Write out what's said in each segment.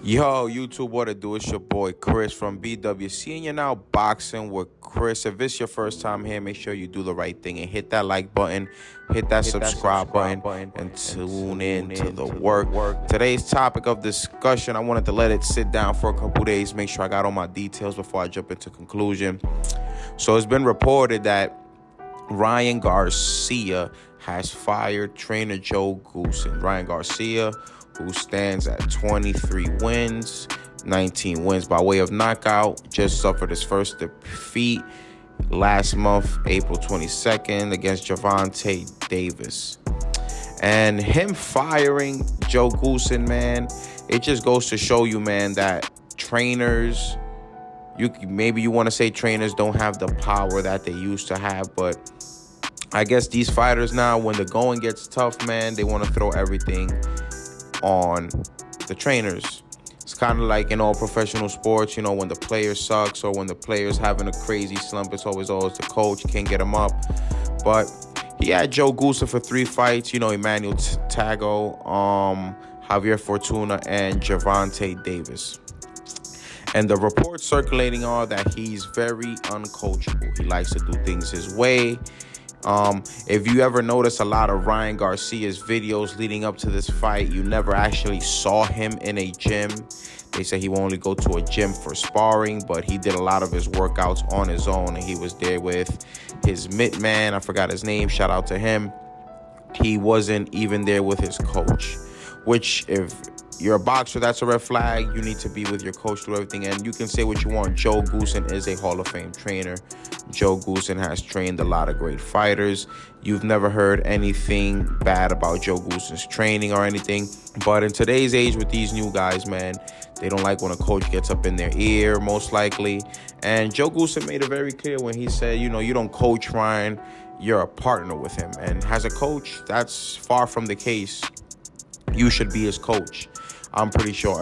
Yo, YouTube, what it do? It's your boy Chris from BWC, and you're now boxing with Chris. If it's your first time here, make sure you do the right thing and hit that like button, hit that subscribe button, and tune in to the work. Today's topic of discussion, I wanted to let it sit down for a couple days, make sure I got all my details before I jump into conclusion. So it's been reported that Ryan Garcia has fired trainer Joe Goosen. Ryan Garcia, who stands at 23 wins, 19 wins by way of knockout, just suffered his first defeat last month, April 22nd, against Gervonta Davis. And him firing Joe Goosen, man, it just goes to show you, man, that trainers, maybe you want to say trainers don't have the power that they used to have, but I guess these fighters now, when the going gets tough, man, they want to throw everything on the trainers. It's kind of like in all professional sports, you know, when the player sucks or when the player's having a crazy slump, it's always the coach, can't get him up. But he had Joe Goosen for 3 fights, you know, Emmanuel Tago, Javier Fortuna, and Gervonta Davis. And the reports circulating are that he's very uncoachable. He likes to do things his way. If you ever notice a lot of Ryan Garcia's videos leading up to this fight, you never actually saw him in a gym. They say he will only go to a gym for sparring, but he did a lot of his workouts on his own, and he was there with his mitt man. I forgot his name. Shout out to him. He wasn't even there with his coach, which, if you're a boxer, that's a red flag. You need to be with your coach through everything. And you can say what you want. Joe Goosen is a Hall of Fame trainer. Joe Goosen has trained a lot of great fighters. You've never heard anything bad about Joe Goosen's training or anything. But in today's age with these new guys, man, they don't like when a coach gets up in their ear, most likely. And Joe Goosen made it very clear when he said, you know, you don't coach Ryan, you're a partner with him. And as a coach, that's far from the case. You should be his coach. I'm pretty sure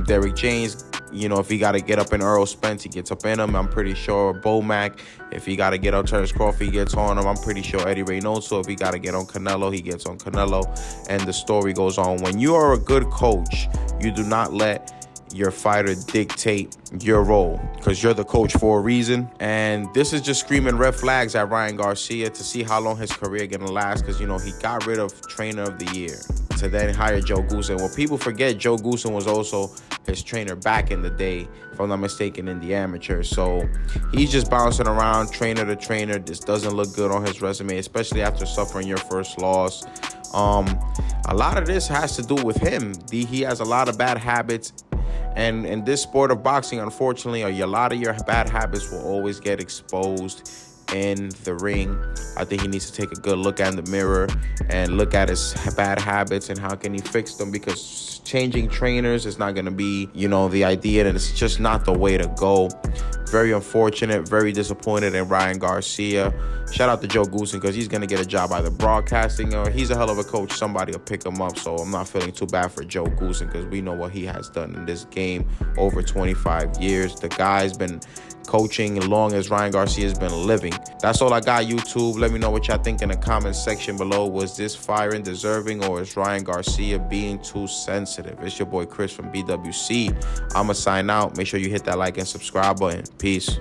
Derrick James, you know, if he got to get up in Errol Spence, he gets up in him. I'm pretty sure Bomac, if he got to get on Terrence Crawford, he gets on him. I'm pretty sure Eddie Reynoso, if he got to get on Canelo, he gets on Canelo. And the story goes on. When you are a good coach, you do not let your fighter dictate your role, because you're the coach for a reason. And this is just screaming red flags at Ryan Garcia to see how long his career gonna last, because, you know, he got rid of trainer of the year to then hire Joe Goosen. Well, people forget Joe Goosen was also his trainer back in the day, if I'm not mistaken, in the amateur. So he's just bouncing around trainer to trainer. This doesn't look good on his resume, especially after suffering your first loss. A lot of this has to do with him. He has a lot of bad habits. And in this sport of boxing, unfortunately, a lot of your bad habits will always get exposed in the ring. I think he needs to take a good look at the mirror and look at his bad habits and how can he fix them, because changing trainers is not going to be, you know, the idea, and it's just not the way to go. Very unfortunate, very disappointed in Ryan Garcia. Shout out to Joe Goosen, because he's going to get a job either broadcasting, or he's a hell of a coach. Somebody will pick him up. So I'm not feeling too bad for Joe Goosen, because we know what he has done in this game over 25 years. The guy's been coaching as long as Ryan Garcia's been living. That's all I got, YouTube. Let me know what y'all think in the comment section below. Was this firing deserving, or is Ryan Garcia being too sensitive? It's your boy Chris from BWC. I'ma sign out. Make sure you hit that like and subscribe button. Peace.